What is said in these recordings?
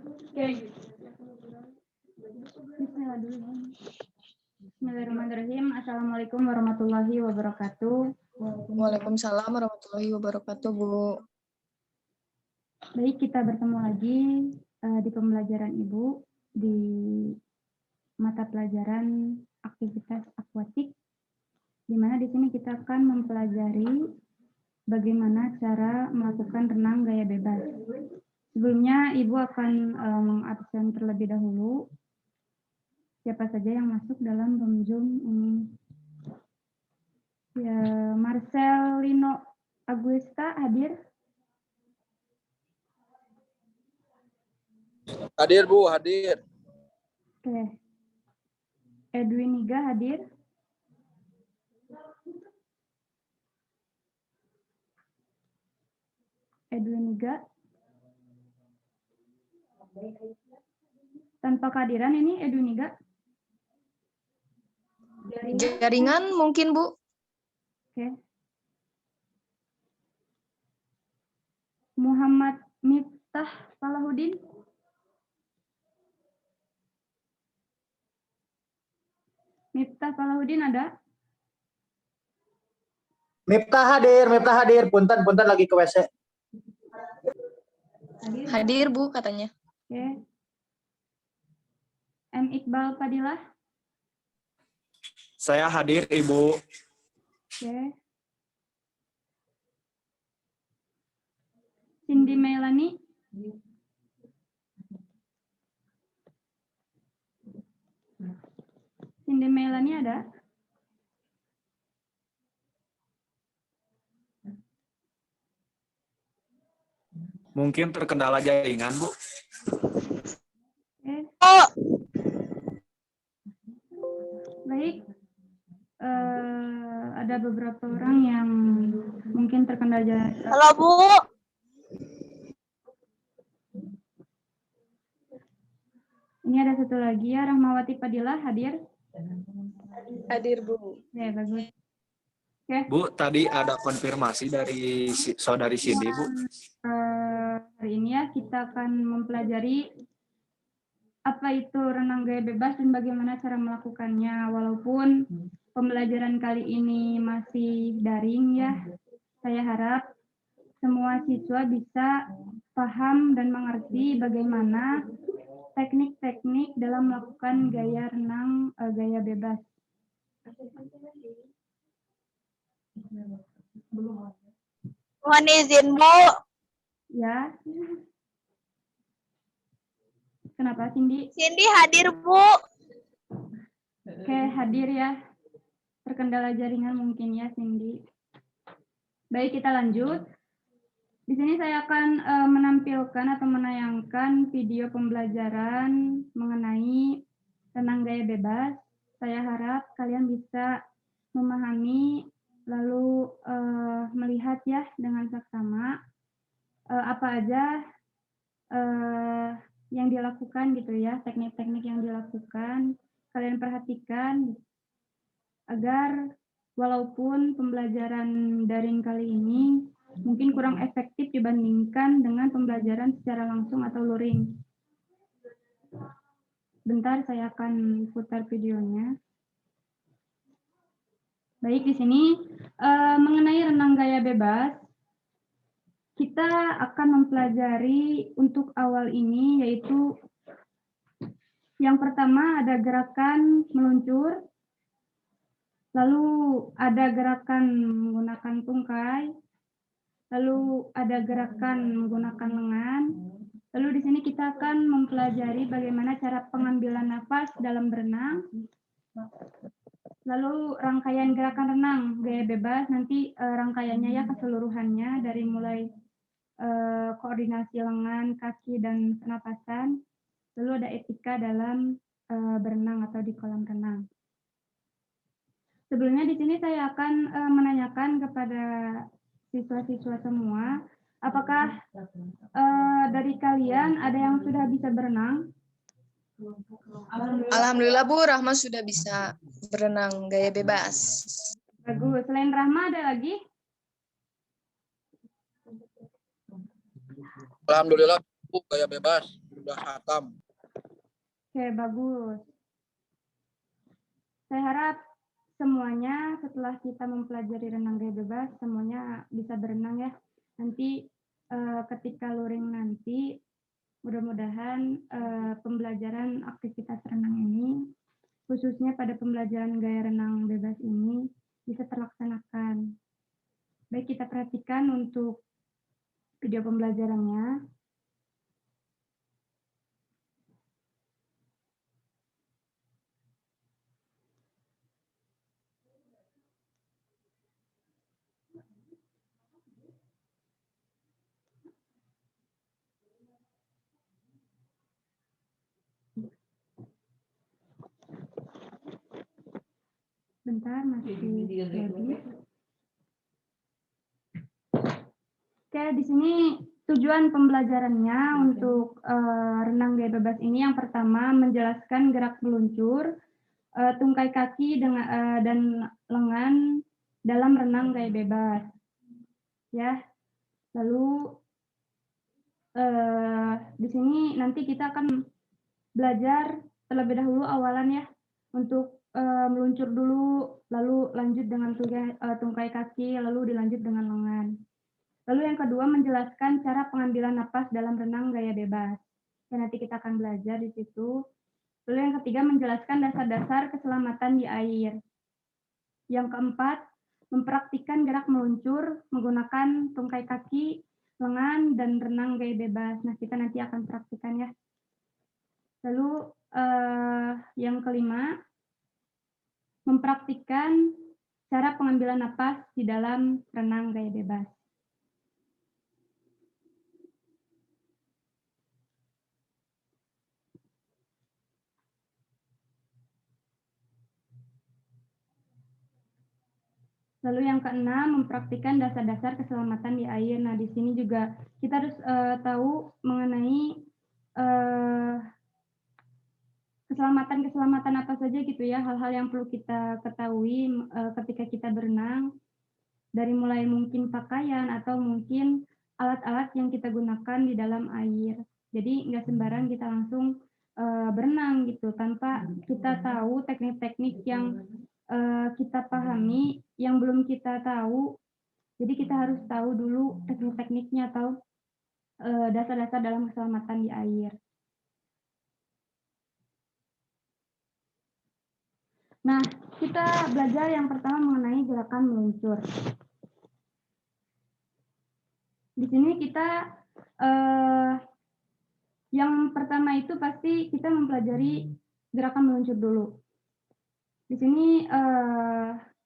Oke. Bismillahirrahmanirrahim. Assalamualaikum warahmatullahi wabarakatuh. Waalaikumsalam warahmatullahi wabarakatuh, Bu. Baik, kita bertemu lagi di pembelajaran Ibu di mata pelajaran aktivitas akuatik, di mana di sini kita akan mempelajari bagaimana cara melakukan renang gaya bebas. Sebelumnya Ibu akan mengabsen terlebih dahulu siapa saja yang masuk dalam room Zoom ini. Ya, Marcelino Aguesta hadir? Hadir, Bu, hadir. Oke. Edwin Niga hadir? Edwin Niga? Tanpa kehadiran ini Edwin Niga? Jaringan mungkin, Bu. Oke. Muhammad Miftah Salahuddin? Miftah Salahuddin ada? Miftah hadir. Punten lagi ke WC. Hadir, Bu, katanya. Oke. M. Iqbal Fadilah? Saya hadir, Ibu. Oke. Cindy Melani? Cindy Melani ada? Mungkin terkendala jaringan, Bu. Oke. Baik. Ada beberapa orang yang mungkin terkendala jaringan. Halo, Bu. Ini ada satu lagi ya, Rahmawati Fadilah hadir? Hadir, Bu. Ya, bagus. Oke. Bu, tadi ada konfirmasi dari saudari Cindy, Bu. Hari ini ya kita akan mempelajari apa itu renang gaya bebas dan bagaimana cara melakukannya. Walaupun pembelajaran kali ini masih daring ya, saya harap semua siswa bisa paham dan mengerti bagaimana teknik-teknik dalam melakukan gaya renang gaya bebas. Mohon izin, Bu. Ya. Kenapa, Cindy? Cindy hadir, Bu. Oke, hadir ya. Terkendala jaringan mungkin ya, Cindy. Baik, kita lanjut. Di sini saya akan menampilkan atau menayangkan video pembelajaran mengenai renang gaya bebas. Saya harap kalian bisa memahami lalu melihat ya dengan seksama apa aja yang dilakukan gitu ya, teknik-teknik yang dilakukan. Kalian perhatikan agar walaupun pembelajaran daring kali ini mungkin kurang efektif dibandingkan dengan pembelajaran secara langsung atau luring. Bentar, saya akan putar videonya. Baik, di sini mengenai renang gaya bebas, kita akan mempelajari untuk awal ini yaitu yang pertama ada gerakan meluncur, lalu ada gerakan menggunakan tungkai, lalu ada gerakan menggunakan lengan. Lalu di sini kita akan mempelajari bagaimana cara pengambilan nafas dalam berenang. Lalu rangkaian gerakan renang gaya bebas, nanti rangkaiannya ya keseluruhannya dari mulai koordinasi lengan, kaki, dan pernapasan. Lalu ada etika dalam berenang atau di kolam renang. Sebelumnya di sini saya akan menanyakan kepada siswa-siswa semua, apakah dari kalian ada yang sudah bisa berenang? Alhamdulillah, Bu, Rahma sudah bisa berenang gaya bebas. Bagus. Selain Rahma ada lagi? Alhamdulillah, Bu, gaya bebas. Sudah hatam. Oke, bagus. Saya harap semuanya setelah kita mempelajari renang gaya bebas, semuanya bisa berenang ya. Nanti ketika luring nanti, mudah-mudahan pembelajaran aktivitas renang ini, khususnya pada pembelajaran gaya renang bebas ini, bisa terlaksanakan. Baik, kita perhatikan untuk video pembelajarannya. Bentar, masih loading. Oke, di sini tujuan pembelajarannya untuk renang gaya bebas ini yang pertama menjelaskan gerak meluncur, tungkai kaki dan lengan dalam renang gaya bebas. Ya, lalu di sini nanti kita akan belajar terlebih dahulu awalan ya untuk meluncur dulu, lalu lanjut dengan tungkai kaki, lalu dilanjut dengan lengan. Lalu yang kedua menjelaskan cara pengambilan napas dalam renang gaya bebas. Dan nanti kita akan belajar di situ. Lalu yang ketiga menjelaskan dasar-dasar keselamatan di air. Yang keempat, mempraktikkan gerak meluncur menggunakan tungkai kaki, lengan, dan renang gaya bebas. Nah, kita nanti akan praktikan ya. Lalu yang kelima, mempraktikkan cara pengambilan napas di dalam renang gaya bebas. Lalu yang keenam, mempraktikkan dasar-dasar keselamatan di air. Nah, di sini juga kita harus tahu mengenai keselamatan apa saja gitu ya, hal-hal yang perlu kita ketahui ketika kita berenang, dari mulai mungkin pakaian atau mungkin alat-alat yang kita gunakan di dalam air. Jadi nggak sembarang kita langsung berenang gitu, tanpa kita tahu teknik-teknik yang kita pahami, yang belum kita tahu. Jadi kita harus tahu dulu teknik-tekniknya atau dasar-dasar dalam keselamatan di air. Nah, kita belajar yang pertama mengenai gerakan meluncur. Di sini kita yang pertama itu pasti kita mempelajari gerakan meluncur dulu. Di sini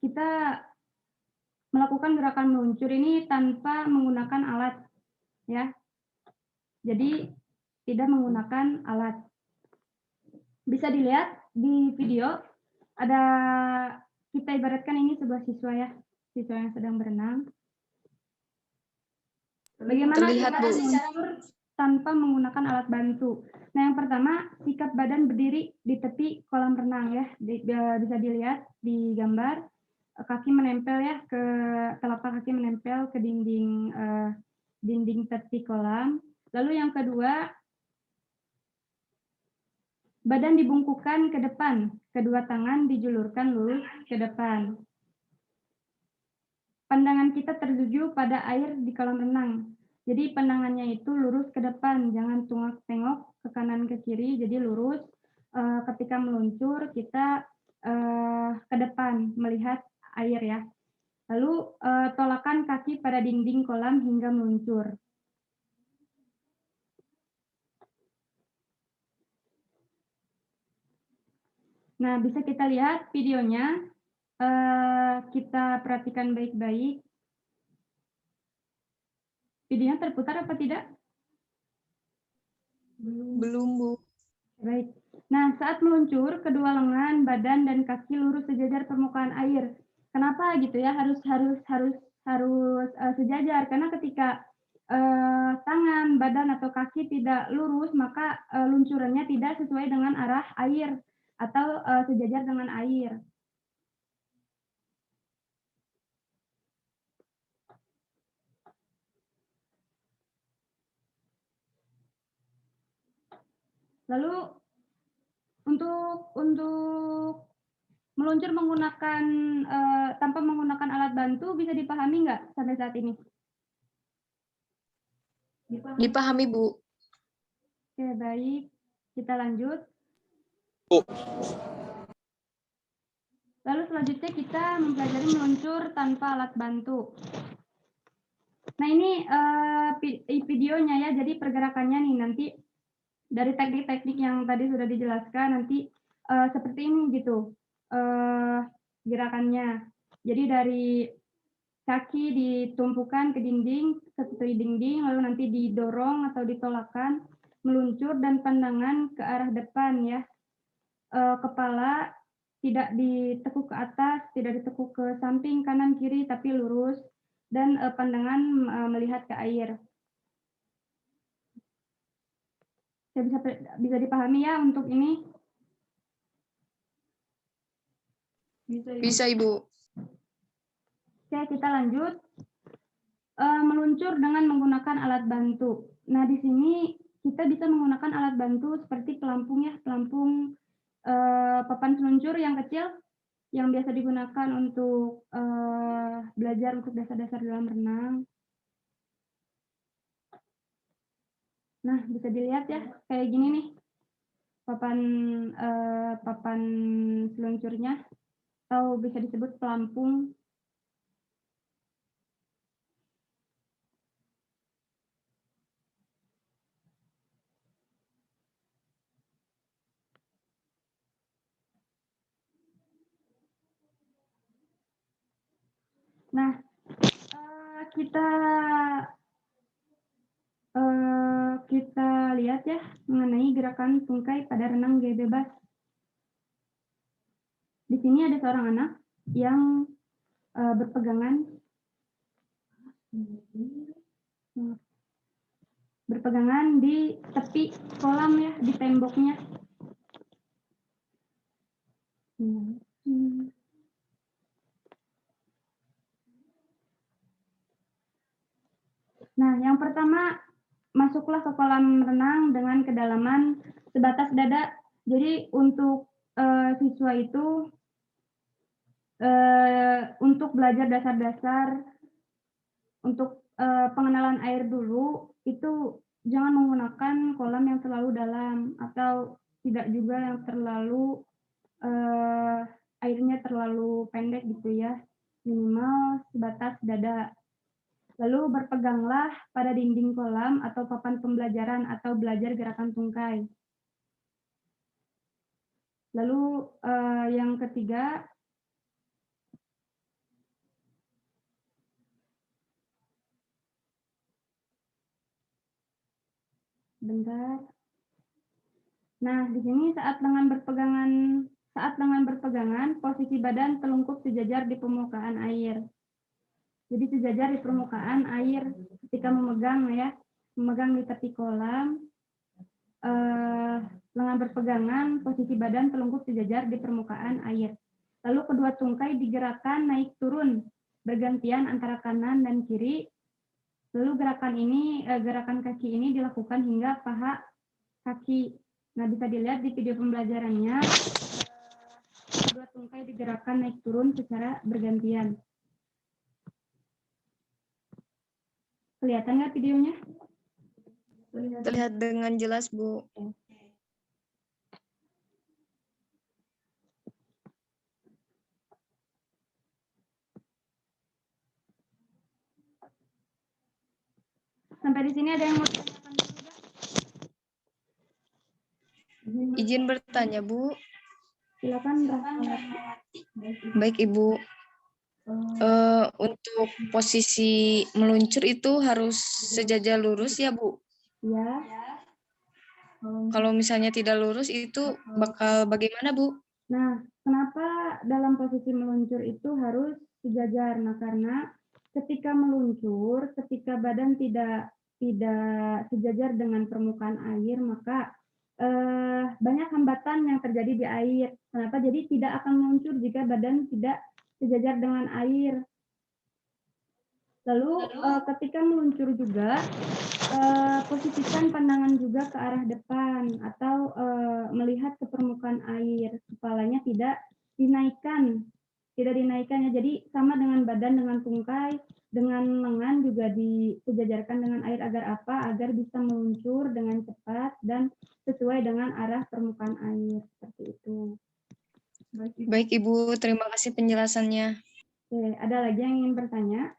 kita melakukan gerakan meluncur ini tanpa menggunakan alat, ya. Jadi tidak menggunakan alat. Bisa dilihat di video. Ada, kita ibaratkan ini sebuah siswa ya, siswa yang sedang berenang. Bagaimana Terlihat, kita Bu. meluncur tanpa menggunakan alat bantu? Nah, yang pertama, sikap badan berdiri di tepi kolam renang ya. Bisa dilihat di gambar, kaki menempel ya, telapak kaki menempel ke dinding tepi kolam. Lalu yang kedua, badan dibungkukkan ke depan, kedua tangan dijulurkan lurus ke depan. Pandangan kita tertuju pada air di kolam renang. Jadi pandangannya itu lurus ke depan, jangan tengok ke kanan ke kiri, jadi lurus. Ketika meluncur kita ke depan melihat air ya. Lalu tolakan kaki pada dinding kolam hingga meluncur. Nah, bisa kita lihat videonya, kita perhatikan baik-baik. Videonya terputar apa tidak? Belum, Bu. Baik. Nah, saat meluncur, kedua lengan, badan, dan kaki lurus sejajar permukaan air. Kenapa gitu ya? Harus sejajar, karena ketika tangan, badan, atau kaki tidak lurus, maka luncurannya tidak sesuai dengan arah air atau sejajar dengan air. Lalu untuk meluncur menggunakan tanpa menggunakan alat bantu bisa dipahami nggak sampai saat ini? Dipahami, Bu. Oke, baik. Kita lanjut. Lalu selanjutnya kita mempelajari meluncur tanpa alat bantu. Nah, ini videonya ya, jadi pergerakannya nih nanti dari teknik-teknik yang tadi sudah dijelaskan nanti seperti ini gitu gerakannya. Jadi dari kaki ditumpukan ke dinding, seperti dinding, lalu nanti didorong atau ditolakkan, meluncur dan pandangan ke arah depan ya. Kepala tidak ditekuk ke atas, tidak ditekuk ke samping, kanan, kiri, tapi lurus, dan pandangan melihat ke air. Bisa dipahami ya untuk ini? Bisa, Ibu. Oke, kita lanjut. Meluncur dengan menggunakan alat bantu. Nah, di sini kita bisa menggunakan alat bantu seperti pelampung ya, pelampung papan seluncur yang kecil yang biasa digunakan untuk belajar untuk dasar-dasar dalam renang. Nah, bisa dilihat ya, kayak gini nih papan seluncurnya, atau bisa disebut pelampung. Nah, kita lihat ya mengenai gerakan tungkai pada renang gaya bebas. Di sini ada seorang anak yang berpegangan di tepi kolam ya, di temboknya. Nah, yang pertama, masuklah ke kolam renang dengan kedalaman sebatas dada. Jadi untuk siswa itu untuk belajar dasar-dasar, untuk pengenalan air dulu, itu jangan menggunakan kolam yang terlalu dalam atau tidak juga yang terlalu airnya terlalu pendek gitu ya, minimal sebatas dada. Lalu berpeganglah pada dinding kolam atau papan pembelajaran atau belajar gerakan tungkai. Lalu yang ketiga, bentar. Nah, di sini saat lengan berpegangan, posisi badan telungkup sejajar di permukaan air. Jadi sejajar di permukaan air ketika memegang ya, memegang di tepi kolam. Lengan berpegangan, posisi badan telungkup sejajar di permukaan air. Lalu kedua tungkai digerakkan naik turun bergantian antara kanan dan kiri. Lalu gerakan kaki ini dilakukan hingga paha kaki. Nah, bisa dilihat di video pembelajarannya, kedua tungkai digerakkan naik turun secara bergantian. Kelihatan nggak videonya? Terlihat dengan jelas, Bu. Sampai di sini ada yang mau ditanyakan dulu, Mbak? Izin bertanya, Bu. Silakan, Baik, Ibu. Untuk posisi meluncur itu harus sejajar lurus ya, Bu? Ya. Kalau misalnya tidak lurus itu bakal bagaimana, Bu? Nah, kenapa dalam posisi meluncur itu harus sejajar? Nah, karena ketika meluncur, ketika badan tidak sejajar dengan permukaan air, maka banyak hambatan yang terjadi di air. Kenapa? Jadi tidak akan meluncur jika badan tidak sejajar dengan air. Lalu ketika meluncur juga posisikan pandangan juga ke arah depan atau melihat ke permukaan air. Kepalanya tidak dinaikkan. Tidak dinaikkan ya. Jadi sama dengan badan, dengan tungkai, dengan lengan juga disejajarkan dengan air agar apa? Agar bisa meluncur dengan cepat dan sesuai dengan arah permukaan air. Seperti itu. Baik Ibu, terima kasih penjelasannya. Oke, ada lagi yang ingin bertanya?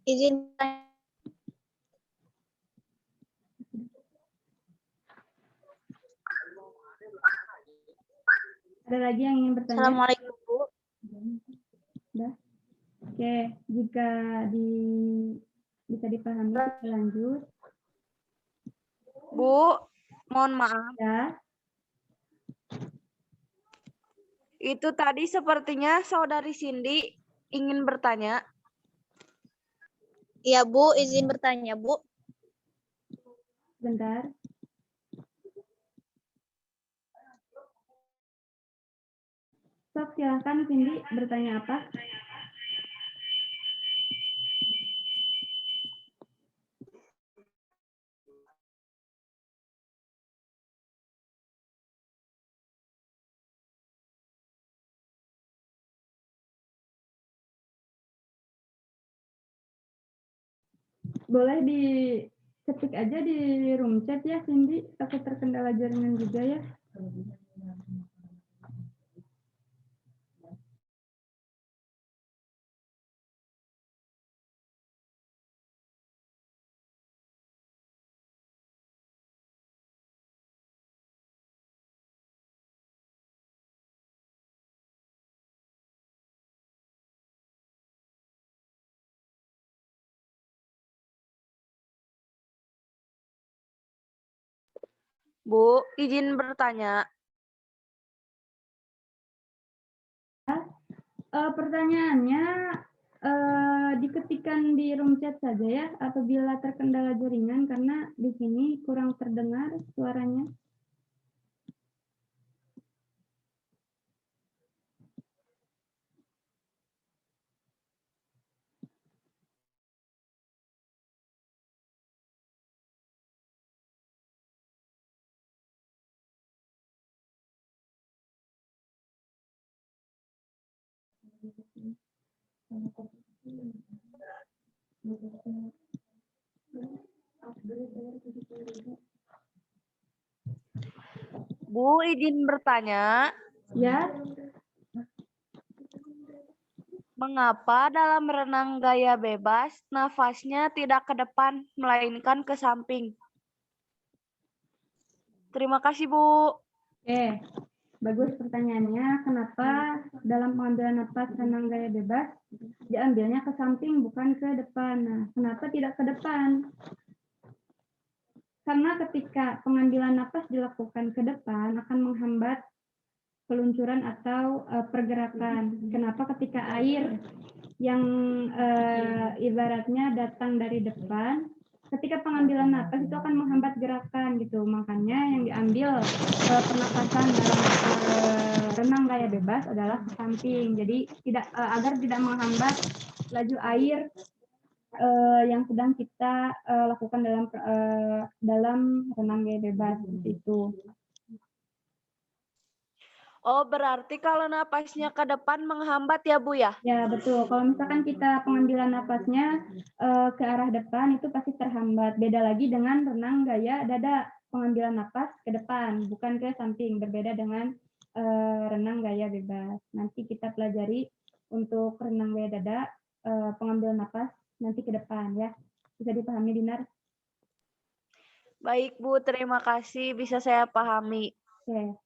Izin. Ada lagi yang ingin bertanya? Assalamualaikum, Bu. Sudah? Oke, jika bisa dipahami, kita lanjut. Bu, mohon maaf. Ya, Itu tadi sepertinya saudari Cindy ingin bertanya. Iya, Bu, izin bertanya, Bu. bentar. Sok, silahkan Cindy bertanya apa? Boleh diketik aja di room chat ya Cindy, aku terkendala jaringan juga ya. Bu, izin bertanya. Pertanyaannya diketikkan di room chat saja ya, apabila terkendala jaringan karena di sini kurang terdengar suaranya. Bu, izin bertanya. Ya, Mengapa dalam renang gaya bebas, nafasnya tidak ke depan, melainkan ke samping? Terima kasih, Bu. oke. Bagus pertanyaannya, kenapa dalam pengambilan napas renang gaya bebas diambilnya ke samping bukan ke depan? Nah, kenapa tidak ke depan? Karena ketika pengambilan napas dilakukan ke depan akan menghambat peluncuran atau pergerakan. Kenapa ketika air yang ibaratnya datang dari depan, ketika pengambilan napas itu akan menghambat gerakan gitu. Makanya yang diambil pernapasan dalam renang gaya bebas adalah ke samping. Jadi tidak agar tidak menghambat laju air yang sedang kita lakukan dalam renang gaya bebas itu. Oh, berarti kalau napasnya ke depan menghambat ya, Bu ya? Ya, betul. Kalau misalkan kita pengambilan napasnya ke arah depan, itu pasti terhambat. Beda lagi dengan renang gaya dada. Pengambilan napas ke depan, bukan ke samping. Berbeda dengan renang gaya bebas. Nanti kita pelajari untuk renang gaya dada, pengambilan napas nanti ke depan ya. Bisa dipahami, Dinar? Baik, Bu. Terima kasih. Bisa saya pahami. Oke.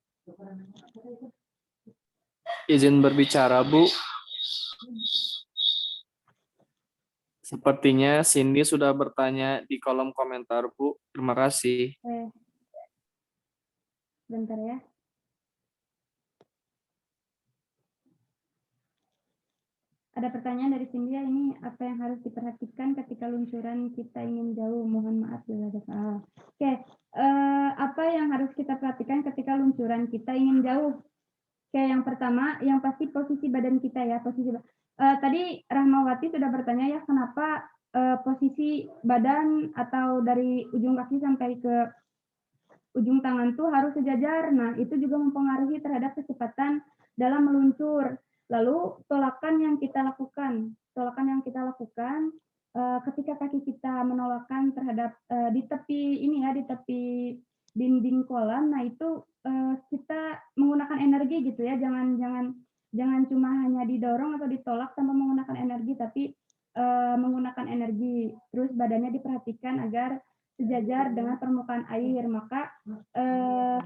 Izin berbicara, Bu. Sepertinya Cindy sudah bertanya di kolom komentar, Bu. Terima kasih. Oke. Bentar ya. Ada pertanyaan dari Cindy ya, ini apa yang harus diperhatikan ketika luncuran kita ingin jauh? Mohon maaf bila ada salah. Oke, apa yang harus kita perhatikan ketika luncuran kita ingin jauh? Oke, yang pertama, yang pasti posisi badan kita ya, tadi Rahmawati sudah bertanya ya, kenapa posisi badan atau dari ujung kaki sampai ke ujung tangan tuh harus sejajar. Nah, itu juga mempengaruhi terhadap kecepatan dalam meluncur. Lalu tolakan yang kita lakukan ketika kaki kita menolakkan terhadap di tepi ini ya, di tepi dinding kolam. Nah, itu kita menggunakan energi gitu ya. Jangan cuma hanya didorong atau ditolak tanpa menggunakan energi, tapi menggunakan energi. Terus badannya diperhatikan agar sejajar dengan permukaan air. Maka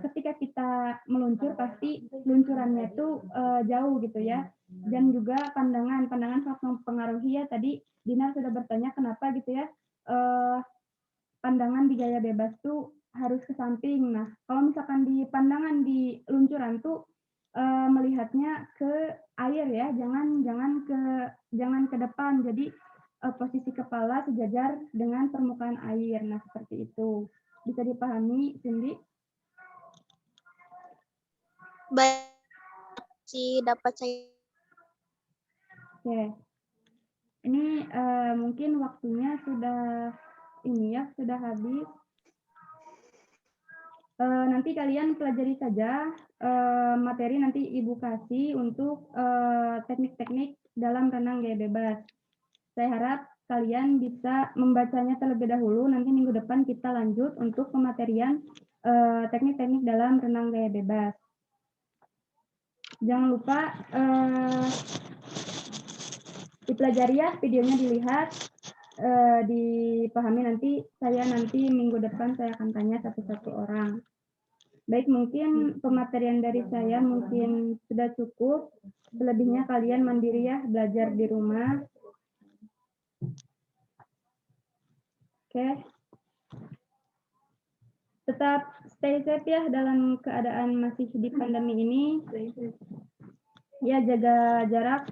ketika kita meluncur pasti luncurannya itu jauh gitu ya. Dan juga pandangan sangat mempengaruhi ya. Tadi Dinar sudah bertanya kenapa gitu ya pandangan di gaya bebas tuh harus ke samping. Nah, kalau misalkan di pandangan di luncuran tuh melihatnya ke air ya, jangan ke depan. Jadi posisi kepala sejajar dengan permukaan air. Nah, seperti itu. Bisa dipahami, Cindy? Baik, sih dapat saya. Oke. Ini mungkin waktunya sudah sudah habis. Nanti kalian pelajari saja materi nanti Ibu kasih untuk teknik-teknik dalam renang gaya bebas. Saya harap kalian bisa membacanya terlebih dahulu, nanti minggu depan kita lanjut untuk pematerian teknik-teknik dalam renang gaya bebas. Jangan lupa dipelajari ya, videonya dilihat, dipahami nanti minggu depan saya akan tanya satu-satu orang. Baik, mungkin pematerian dari saya mungkin sudah cukup, selebihnya kalian mandiri ya, belajar di rumah. Oke. Tetap stay safe ya dalam keadaan masih di pandemi ini. Ya, jaga jarak.